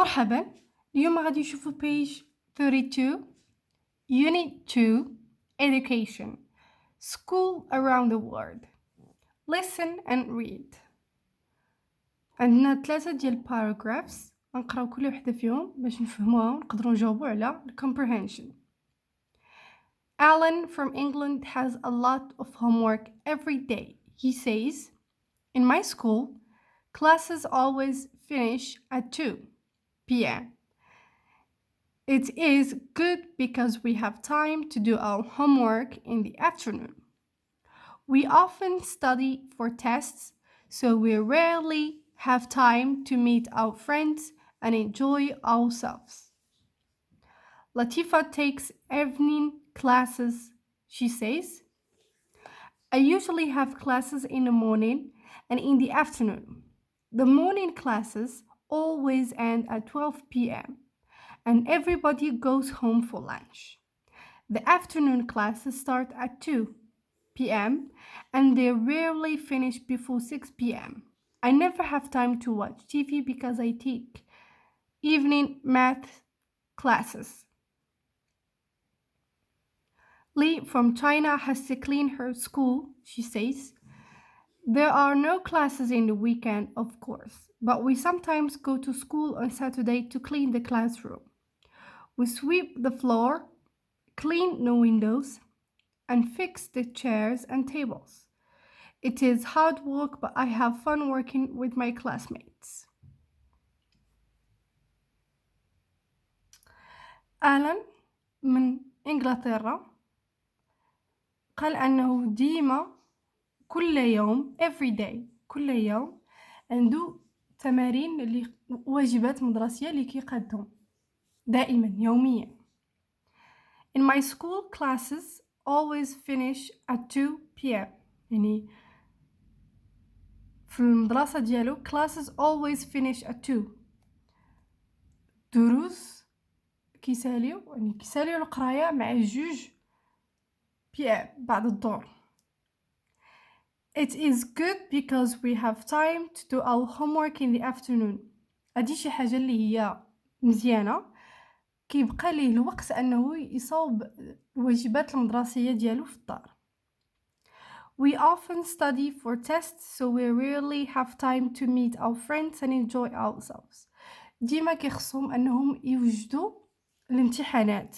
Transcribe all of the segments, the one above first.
مرحبا. اليوم غادي نشوفو page 32 Unit 2 Education School Around the World. Listen and read. عندنا 3 ديال paragraphs غنقراو كل وحدة فيهم باش نفهموها ونقدروا نجاوبوا على comprehension. Alan from England has a lot of homework every day. He says, in my school, classes always finish at 2 p.m. It is good because we have time to do our homework in the afternoon. We often study for tests, so we rarely have time to meet our friends and enjoy ourselves. Latifa takes evening classes, she says. I usually have classes in the morning and in the afternoon. The morning classes always end at 12 p.m. and everybody goes home for lunch. The afternoon classes start at 2 p.m. and they rarely finish before 6 p.m. I never have time to watch TV because I take evening math classes. Lee from China has to clean her school, she says. There are no classes in the weekend, of course, but we sometimes go to school on Saturday to clean the classroom. We sweep the floor, clean the windows, and fix the chairs and tables. It is hard work, but I have fun working with my classmates. آلان من إنجلترا قال أنه ديما كل يوم every day كل يوم عنده تمارين اللي واجبات مدرسية اللي كيقادهم دائما يوميا. In my school classes always finish at 2 p.m. يعني في المدرسة ديالو classes always finish at 2. دروس كيساليو القراية مع 2 p.m. بعد الظهر. It is good because we have time to do our homework in the afternoon. هادي شي حاجة اللي هي مزيانة كيبقى ليه الوقت أنه يصوب الواجبات المدرسية ديالو في الدار. We often study for tests, so we rarely have time to meet our friends and enjoy ourselves. ديما كيخصهم أنهم يوجدوا الامتحانات.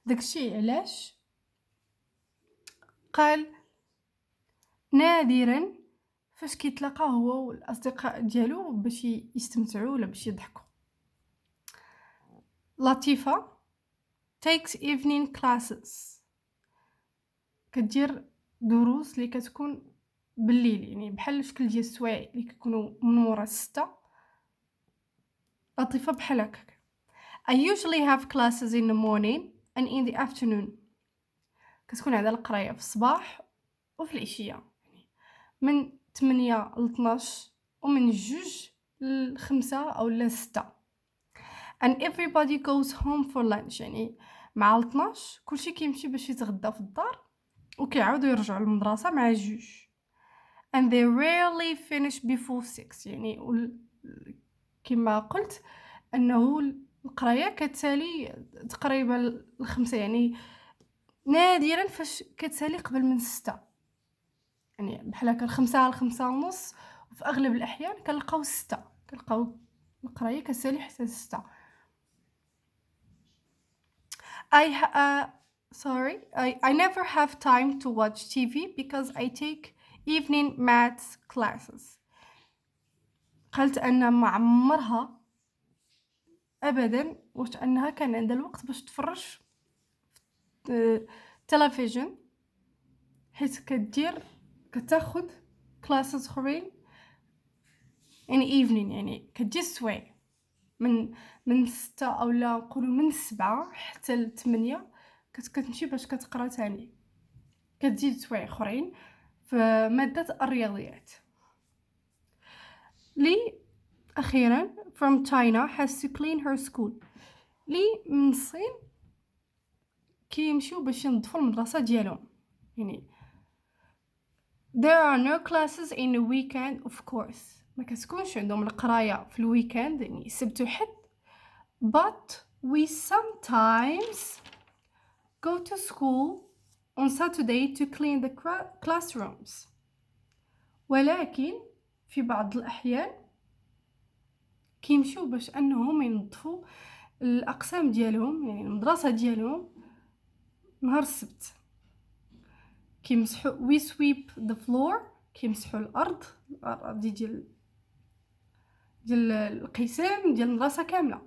داكشي علاش قال نادرا فاش كيتلاقى هو والأصدقاء ديالو باش يستمتعوا ولا باش يضحكوا. لطيفة takes evening classes كدير دروس اللي كتكون بالليل يعني بحال شكل ديال السوايع اللي كيكونوا من ورا 6. لطيفة بحال هكاك. I usually have classes in the morning and in the afternoon. كتكون عندها القراية في الصباح وفي العشية من 8 ل 12 ومن 2 ل 5 أو ل 6. And everybody goes home for lunch يعني مع 12 كلشي كيمشي باش يتغدى في الدار وكيعاودوا يرجعوا للمدرسة مع 2. And they rarely finish before 6 يعني كما قلت أنه القراية كتسالي تقريبا 5 يعني نادرا فاش كتسالي قبل من 6 يعني بحال هكا 5 ل 5 ونص وفي أغلب الأحيان كنلقاو 6 كنلقاو القراية كتسالي حتى 6. I never have time to watch TV because I take evening maths classes. قالت أن ما عمرها أبدا واش أنها كان عندها الوقت باش تفرج تلفزيون حيت كتاخد classes اخرين in evening يعني كتجي السوايع من 6 أو لا نقولوا من 7 حتى ل 8 كتمشي باش كتقرا تاني كتزيد سوايع اخرين في مادة الرياضيات. لي أخيرا from China has to clean her school. لي من الصين كيمشيو باش ينظفوا المدرسة ديالهم يعني there are no classes in the weekend of course ما كتكونش عندهم القراية في الويكند يعني السبت وحد but we sometimes go to school on Saturday to clean the classrooms. ولكن في بعض الأحيان كيمشيو باش أنهم ينظفوا الأقسام ديالهم، يعني المدرسة ديالهم نهار السبت. كيمسحوا we sweep the floor، كيمسحوا الأرض ديال القسم ديال المدرسة كاملة.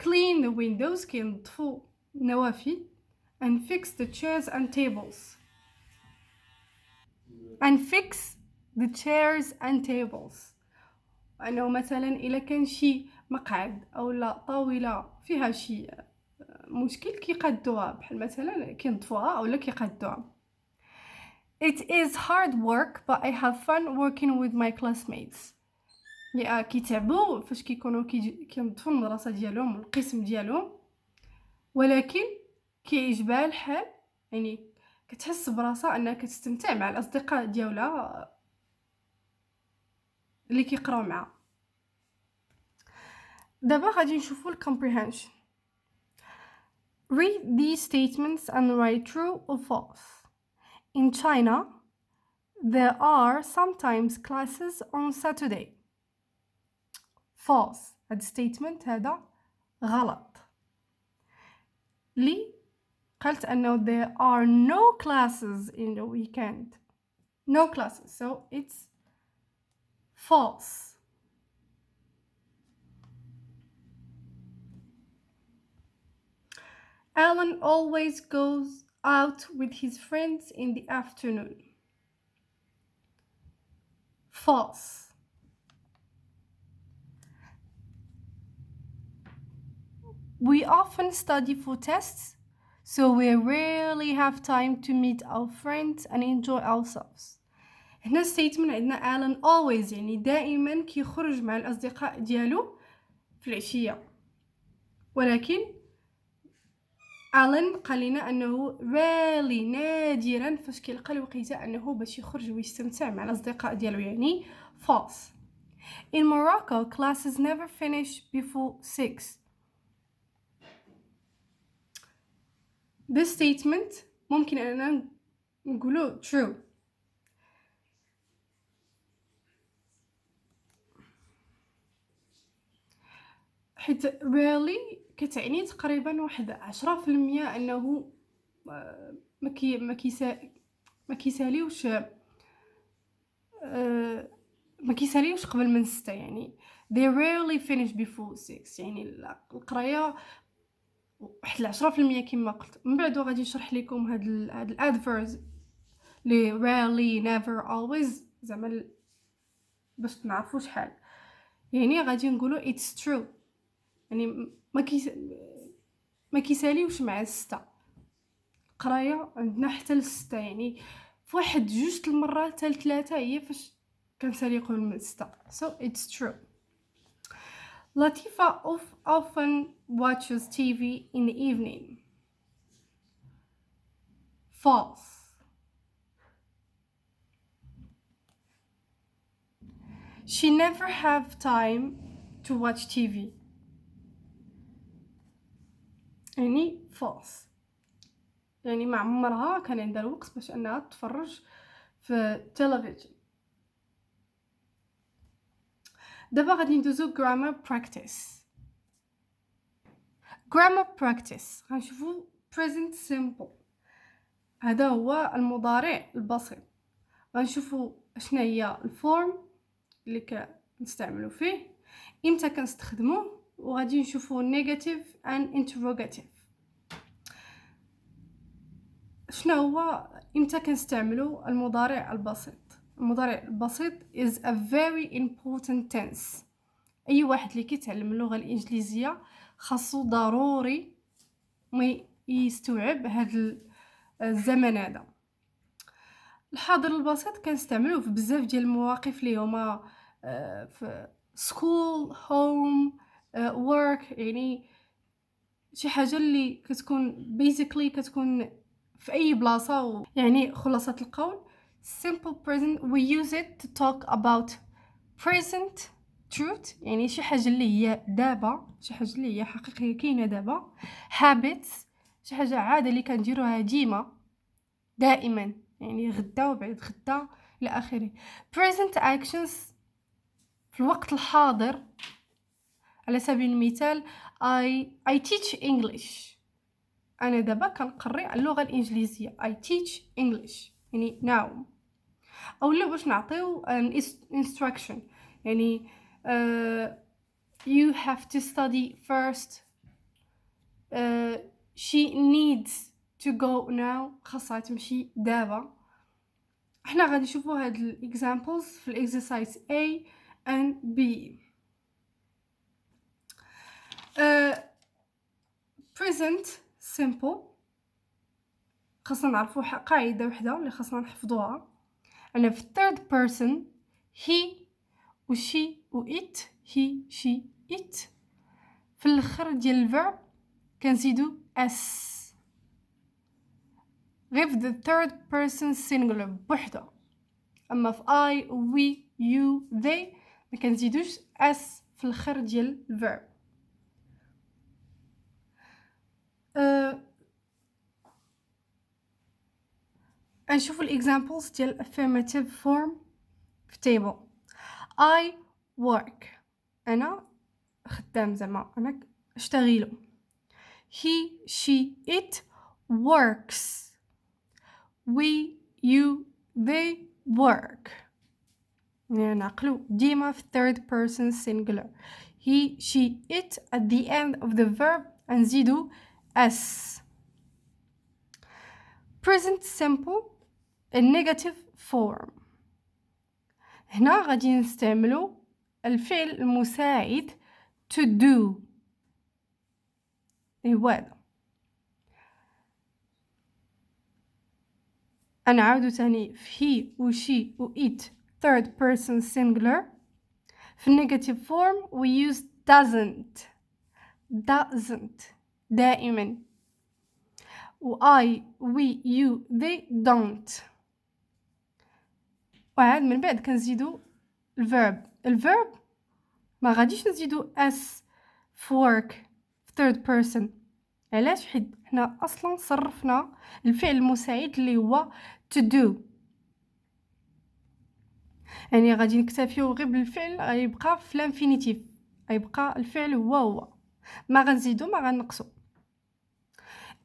clean the windows، كينظفوا النوافذ. and fix the chairs and tables. أنه مثلا إلا كان شي مقعد أو لا طاولة فيها شي مشكل كيقادوها، بحال مثلا كينظفوها أو لا كيقادوها. It is hard work but I have fun working with my classmates. كيتعبوا فاش كيكونوا كينظفوا المدرسة ديالهم والقسم ديالهم، ولكن كيعجبها الحال، يعني كتحس براسها انها كتستمتع مع الاصدقاء ديالها اللي كيقراو معها. دابا غادي نشوفوا الكومبريهنشن. Read these statements and write true or false. In China, there are sometimes classes on Saturday. False. هاد statement هذا غلط. لي قالت أنه there are no classes in the weekend. No classes. So it's false. Alan always goes out with his friends in the afternoon. False. We often study for tests, so we rarely have time to meet our friends and enjoy ourselves. هنا statement عندنا Alan always، يعني دائما كيخرج مع الأصدقاء ديالو في العشية، ولكن Alan قال لنا أنه rarely نادرا فاش كيلقى الوقيته أنه باش يخرج ويستمتع مع الأصدقاء ديالو، يعني false. In Morocco, classes never finish before 6. This statement ممكن أننا نقوله true. حيت rarely كتعني تقريبا واحد 10% أنه ما كيساليوش قبل من 6، يعني they rarely finish before 6، يعني القرايه واحد 10% كما قلت. من بعد غادي نشرح لكم هاد الادفيربs لي rarely never always، زعما باش تعرفوا شحال. يعني غادي نقولوا it's true، يعني ما كيساليوش مع 6. القرايه عندنا حتى ل6، يعني في واحد 2 المرات حتى 3 هي فاش كنسالي قبل من 6. So it's true. Latifa often watches TV in the evening. False. She never have time to watch TV. يعني false، يعني ما عمرها كان عندها الوقت باش انها تتفرج في التلفزيون. دابا غادي ندوزو grammar practice. grammar practice غنشوفو present simple، هذا هو المضارع البسيط. غنشوفو شنو هي الفورم اللي كنستعملو فيه، امتى كنستخدموه، وغادي نشوفو negative and interrogative. شنو هو امتى كنستعملو المضارع البسيط؟ المضارع البسيط is a very important tense. اي واحد اللي كيتعلم اللغه الانجليزيه خاصو ضروري ما يستوعب هذا الزمن هذا. الحاضر البسيط كنستعملوه في بزاف ديال المواقف اللي هما في school home work، يعني شي حاجه اللي كتكون basically كتكون في اي بلاصه. يعني خلاصه القول simple present we use it to talk about present truth يعني شي حاجة اللي هي دابا، شي حاجة اللي هي حقيقية كاينة دابا. habits شي حاجة عادة اللي كنديروها دائما يعني غدا وبعد غدا إلى آخره. present actions في الوقت الحاضر، على سبيل المثال I teach English، أنا دابا كنقري اللغة الإنجليزية. I teach English يعني now. أو لا باش نعطيو instruction يعني you have to study first. she needs to go now، خاصها تمشي دابا. احنا غادي نشوفوا هاد الاكزامبلز في الاكسرسايز A and B. present simple خاصنا نعرفوا قاعده وحده اللي خاصنا نحفظوها. انا في third person he و she و it، he she it. في الاخر ديال الverb كنزيدو s غير في the third person singular بوحده. اما في I we you they ما كنزيدوش s في الاخر ديال الverb. نشوفوا الاكزامبلز ديال affirmative form في table. I work انا خدام، زعما انا اشتغل. he she it works. we you they work. يعني نعقلو ديما في third person singular. he she it at the end of the verb نزيدو s. present simple النيجاتيف form. هنا غادي نستعملو الفعل المساعد to do. هذا أنا عاودو تاني في he و she و it third person singular. في النيجاتيف form we use doesn't دائما. و I we you they don't. وعاد من بعد كنزيدو الverb ما غاديش نزيدو s في work في third person. علاش؟ حيت حنا اصلا صرفنا الفعل المساعد اللي هو to do. يعني غادي نكتفيو غير بالفعل، غيبقى في الانفينيتيف، غيبقى الفعل هو ما غنزيدو ما غنقصو.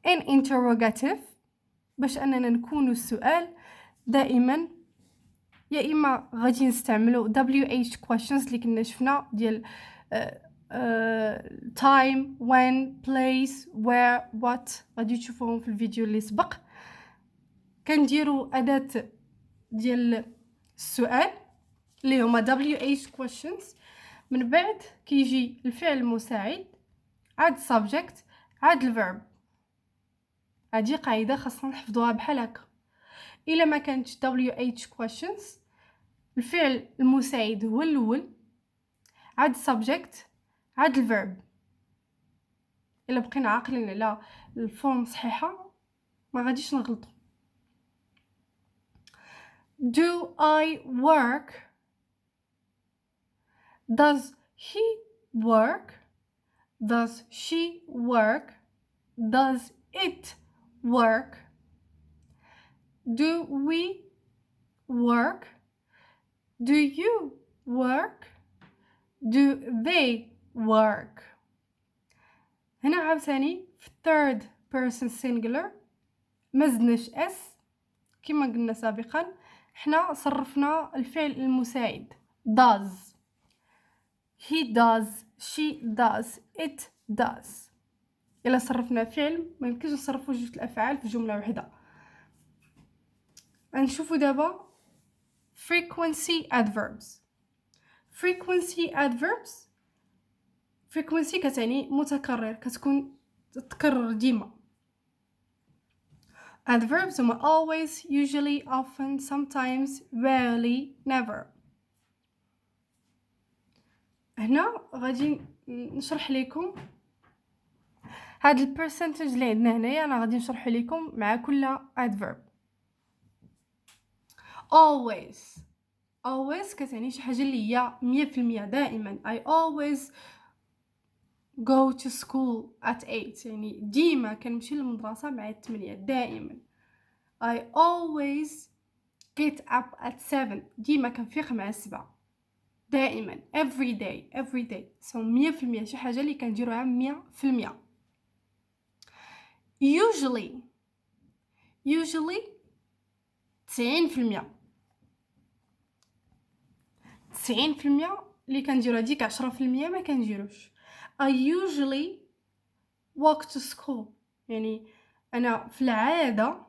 in interrogative باش اننا نكونوا السؤال دائما يا اما غادي نستعملوا WH questions اللي كنا شفنا ديال time when place where what، غادي تشوفوهم في الفيديو اللي سبق. كنديروا اداه ديال السؤال اللي هما WH questions، من بعد كيجي الفعل المساعد عاد subject عاد الverb. هذه قاعده خاصنا نحفظوها بحال هكا. الا ما كانتش WH questions الفعل المساعد هو الاول عاد subject عاد الverb. الا بقينا عاقلين على الفورم صحيحه ما غاديش نغلطوا. do I work، does he work، does she work، does it work، do we work، do you work، do they work. هنا عاوتاني في third person singular ما زدناش s كما قلنا سابقا، حنا صرفنا الفعل المساعد does. he does she does it does. الا صرفنا فعل ما يمكنش نصرفوا جوج الافعال في جمله واحده. نشوفوا دابا frequency adverbs. frequency كتعني متكرر، كتكون تتكرر ديما. adverbs هما always usually often sometimes rarely never. هنا غادي نشرح لكم هاد البرسنتج اللي عندنا هنايا، انا غادي نشرح لكم مع كل adverb. always always كتعني شي حاجة اللي هي 100% دائما. I always go to school at 8 يعني ديما كنمشي للمدرسة مع 8 دائما. I always get up at 7 ديما كنفيق مع 7 دائما. every day so 100% شي حاجة اللي كنديروها 100%. usually 90% اللي كنديرو. هذيك 10% ما كنديروش. I usually walk to school يعني انا في العاده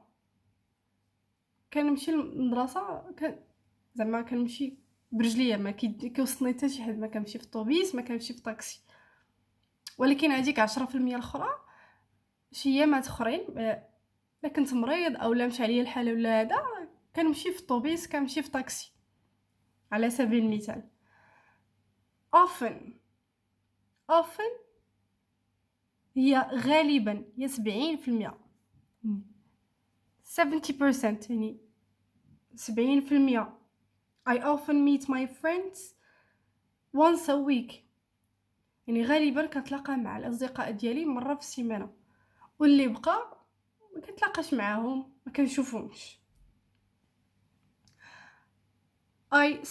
كنمشي للمدرسه زعما كنمشي برجليا، ما كيوصلني حتى شي حد، ما كنمشي في الطوبيس، ما كنمشي في طاكسي. ولكن هذيك 10% الاخرى شي ايامات اخرين الا كنت مريض او لا مشى عليا الحال ولا هذا كنمشي في الطوبيس، كنمشي في طاكسي على سبيل المثال. often هي غالبا هي 70%، 70% يعني 70%. I often meet my friends once a week يعني غالبا كنتلاقى مع الاصدقاء ديالي مره في السيمانه، واللي بقى ما كنتلاقاش معاهم، ما كنشوفهمش. I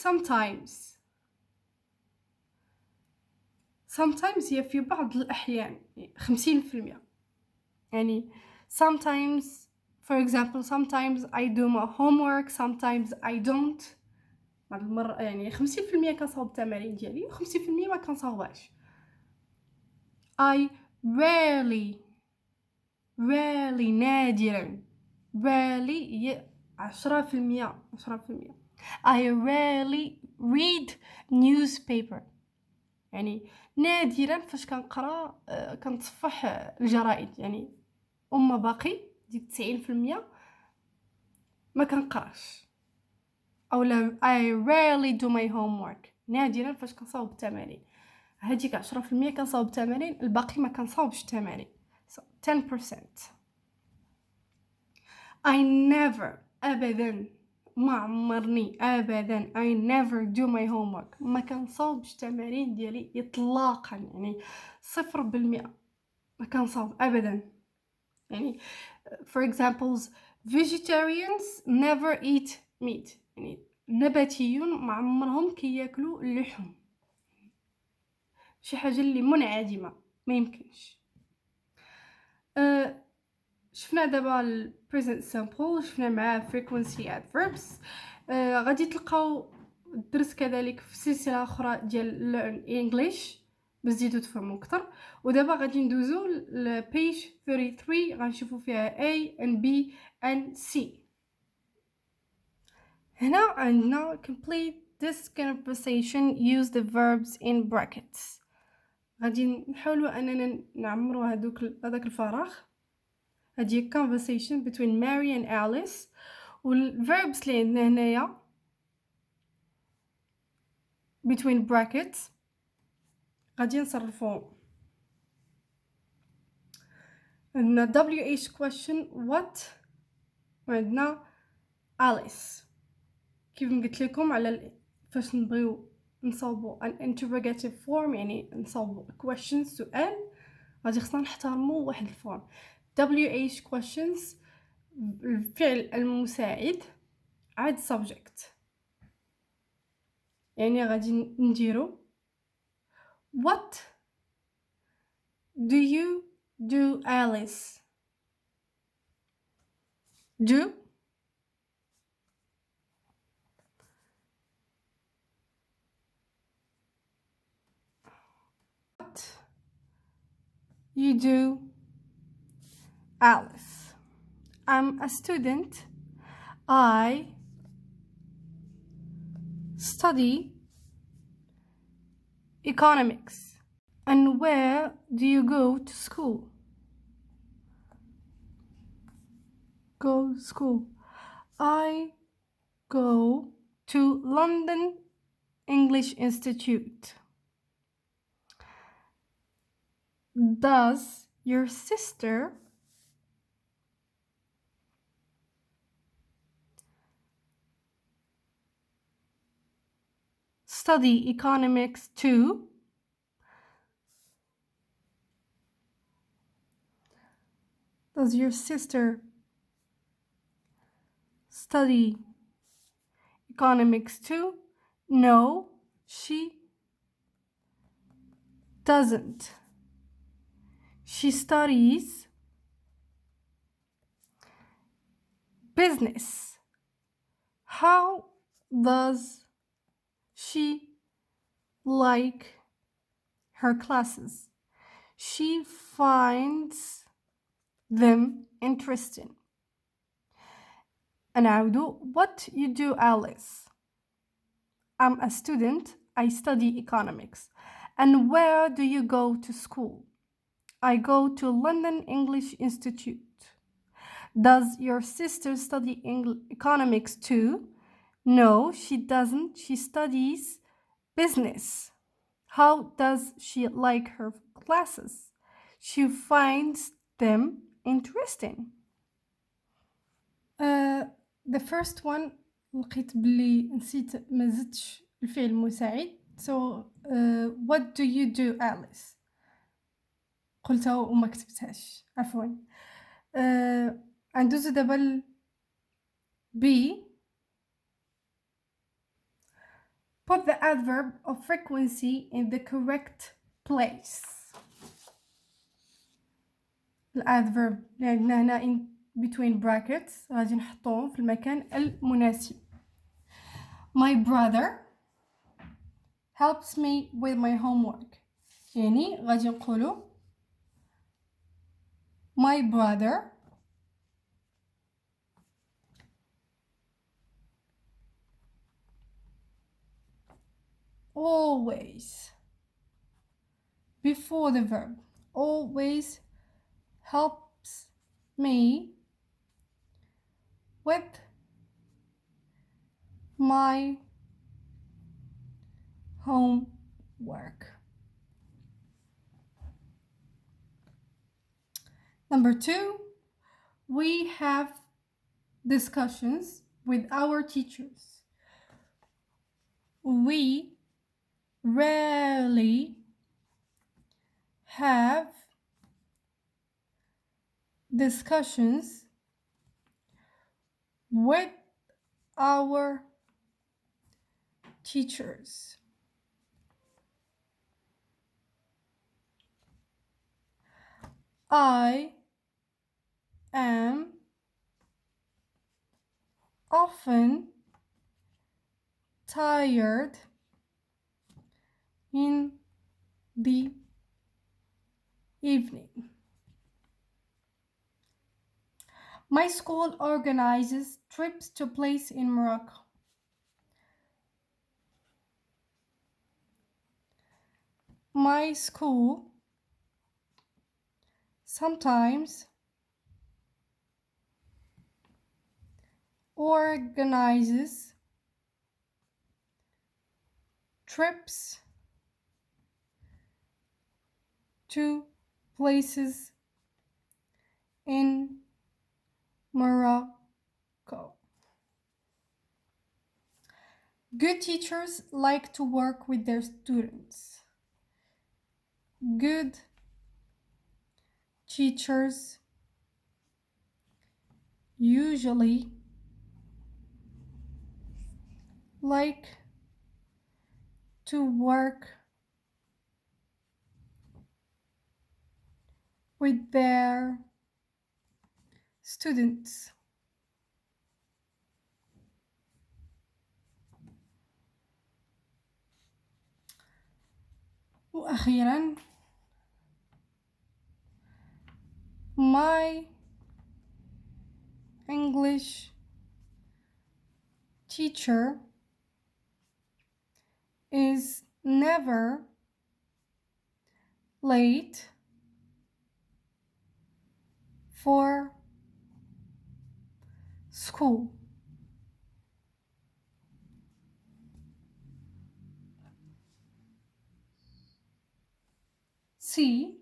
sometimes هي في بعض الأحيان 50%. يعني sometimes for example sometimes I do my homework sometimes I don't. بعض المرة يعني 50% كنصاوب التمارين ديالي و50% ما كنصاوبهاش. I rarely نادرا هي 10%. I rarely read newspaper يعني نادرا فاش كنقرا كنتصفح الجرائد. يعني باقي ديك 90% ما كنقراش. او لا I rarely do my homework نادرا فاش كنصاوب التمارين. هذيك 10% كنصاوب التمارين، الباقي ما كنصاوبش التمارين. so 10%. I never أبدا ما عمرني أبدا I never do my homework ما كنصاوبش التمارين ديالي إطلاقا. يعني 0% ما كنصاوب أبدا. يعني for examples vegetarians never eat meat يعني النباتيون ما عمرهم كياكلوا اللحم، شي حاجة اللي منعدمة ما يمكنش. شفنا دابا ال present simple، شفنا مع frequency adverbs. غادي تلقاو الدرس كذلك في سلسلة أخرى ديال learn English باش تزيدو تفهموا أكثر. ودابا غادي ندوزو ل page 33 غنشوفو فيها A and B and C. هنا عندنا complete this conversation use the verbs in brackets. غادي نحاولوا أننا نعمروا هذاك الفراغ. هذه conversation between Mary and Alice، والverbs اللي عندنا هنايا between brackets غادي نصرفو. عندنا WH question what، وعندنا Alice. كيف قلت لكم على فاش نبغيو نصاوبو an interrogative form يعني نصاوبو question سؤال، غادي خصنا نحترمو واحد الفورم. WH questions الفعل المساعد عاد subject، يعني غادي نديرو what do you do Alice do what you do Alice. I'm a student. I study economics. And where do you go to school? Go school. I go to London English Institute. Does your sister study economics too? Does your sister study economics too? No, she doesn't. She studies business. How does she like her classes? She finds them interesting. أنعود. What you do, Alice? I'm a student. I study economics. And where do you go to school? I go to London English Institute. Does your sister study economics too? No, she doesn't. She studies business. How does she like her classes? She finds them interesting. The first one لقيت بلي نسيت ما زدتش الفعل المساعد. So what do you do, Alice? قلتها وما كتبتهاش، عفوا. ندوزو دابا ل B. Put the adverb of frequency in the correct place. الadverb اللي عندنا هنا in between brackets غادي نحطوهم في المكان المناسب. My brother helps me with my homework. يعني غادي نقولو my brother always, before the verb, always helps me with my homework. Number 2, we have discussions with our teachers. We rarely have discussions with our teachers. I am often tired in the evening. My school organizes trips to places in Morocco. My school sometimes organizes trips to places in Morocco. Good teachers like to work with their students. Good teachers usually like to work with their students. وأخيراً my English teacher is never late for school. C.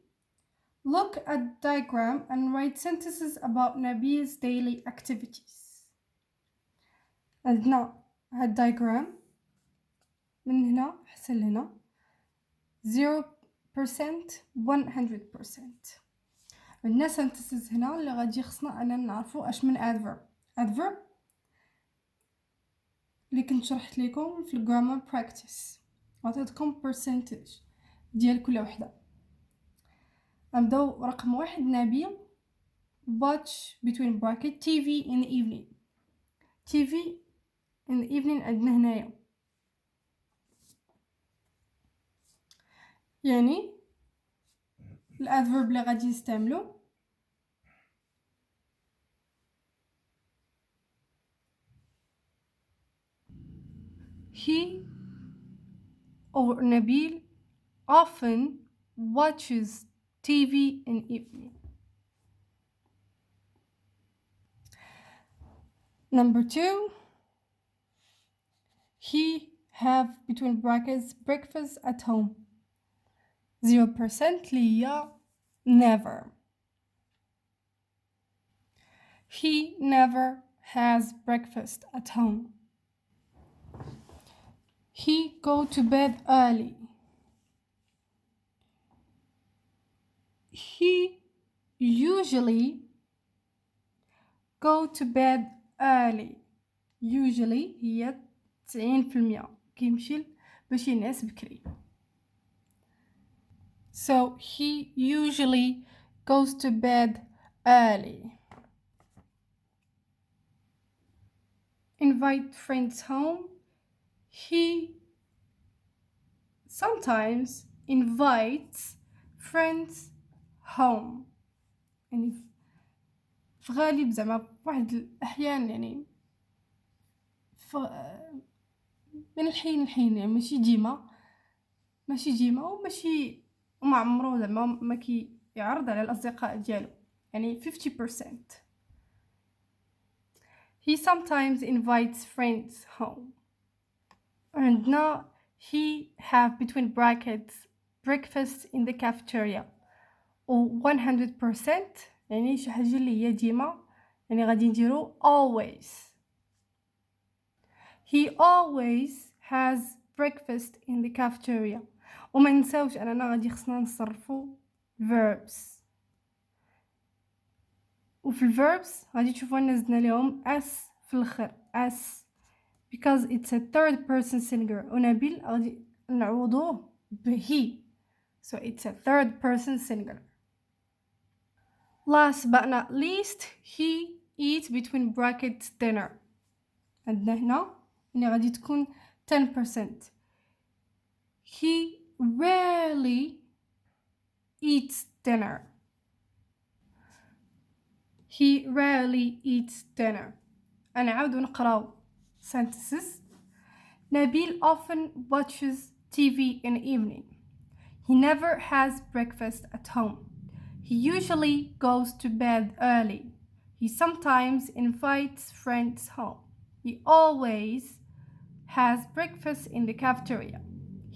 Look at diagram and write sentences about Nabil's daily activities. عندنا هاد diagram من هنا حتى لهنا 0% 100%. عندنا sentences هنا اللي غادي خصنا أننا نعرفو اش من adverb اللي كنت شرحت لكم في الجرامر براكتيس، عطيتكم percentage ديال كل وحده. نبداو رقم 1. نبيل watch between bracket TV in the evening. TV in the evening عندنا هنايا، يعني الادفيرب اللي غادي نستعملو he or Nabil often watches TV in evening. Number 2, he have between brackets breakfast at home. 0% ليا never. He never has breakfast at home. He go to bed early. He usually go to bed early. usually هي 90% كيمشي باش ينعس بكري. So he usually goes to bed early. Invite friends home. He sometimes invites friends home. يعني في غالب زعما واحد الأحيان، يعني من الحين لحين، يعني ماشي ديما وماشي وما عمرو زعما ما كي يعرض على الأصدقاء ديالو، يعني 50%. He sometimes invites friends home. عندنا he have between brackets breakfast in the cafeteria و 100%، يعني شي حاجة اللي هي ديما، يعني غادي نديرو always. He always has breakfast in the cafeteria. وما ننساوش اننا غادي خصنا نصرفو verbs، وفي الverbs غادي تشوفوا ان زدنا لهم s في الاخر s because it's a third person singular، ونبيل غادي نعوضوه ب he so it's a third person singular. Last but not least, he eats between brackets dinner. عندنا هنا يعني غادي تكون 10%. He rarely eats dinner. He rarely eats dinner. أنا عاود نقراو sentences. Nabil often watches TV in the evening. He never has breakfast at home. He usually goes to bed early. He sometimes invites friends home. He always has breakfast in the cafeteria.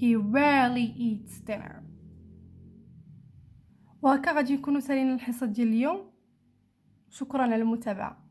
He rarely eats dinner. وهكا غادي نكونوا سالينا الحصة ديال اليوم. شكرا على المتابعة.